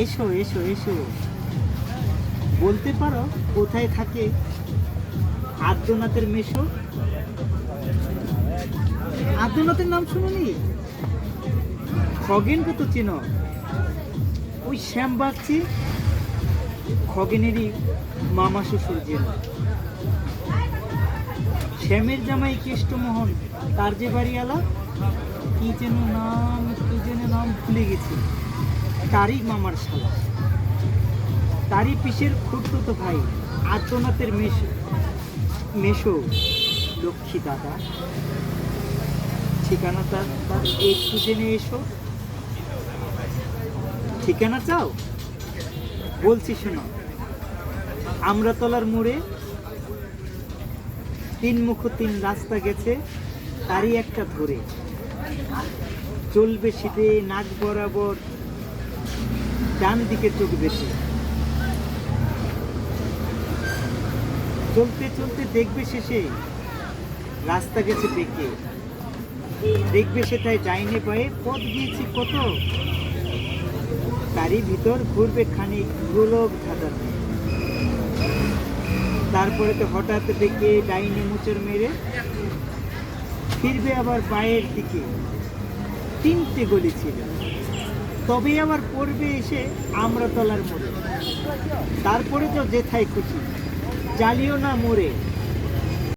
এসো এসো এসো, বলতে পারো কোথায় থাকে আদ্যনাথের মেশো? আদ্যনাথের নাম শুনুনি? খগেনকে তো চেনো, ওই শ্যাম বাগচি খগেনেরই মামা শ্বশুর যেন। শ্যামের জামাই কেষ্টমোহন, তার যে বাড়িওয়ালা, কি যেন নাম ভুলে গেছি, তারই মামার শালা, তারই পিসের খুড়তুতো ভাই আদ্যনাথের মেশো লক্ষ্মী দাদা। ঠিকানা তার একটু জেনে এসো। ঠিকানা চাও? বলছি শোনো, আমরাতলার মোড়ে 3 মুখ 3 রাস্তা গেছে, তারই একটা ধরে চলবে শীতে নাক বরাবর, ডান দিকে চোখ বেশি। চলতে চলতে দেখবে শেষে রাস্তা গেছে বেঁকে, দেখবে সেটাই যায়নি পায়ে, পথ গিয়েছি কত, তারই ভিতর ঘুরবে খানিক গোলক ধাঁধার। তারপরে তো হঠাৎ দেখে ডাইনি মোচড় মেরে ফিরবে আবার বাইরের দিকে, 3টে গলি ছিল, তবে আবার পড়বে এসে আমরাতলার মোড়ে। তারপরে তো যেথায় খুশি, জ্বালিও না মোড়ে।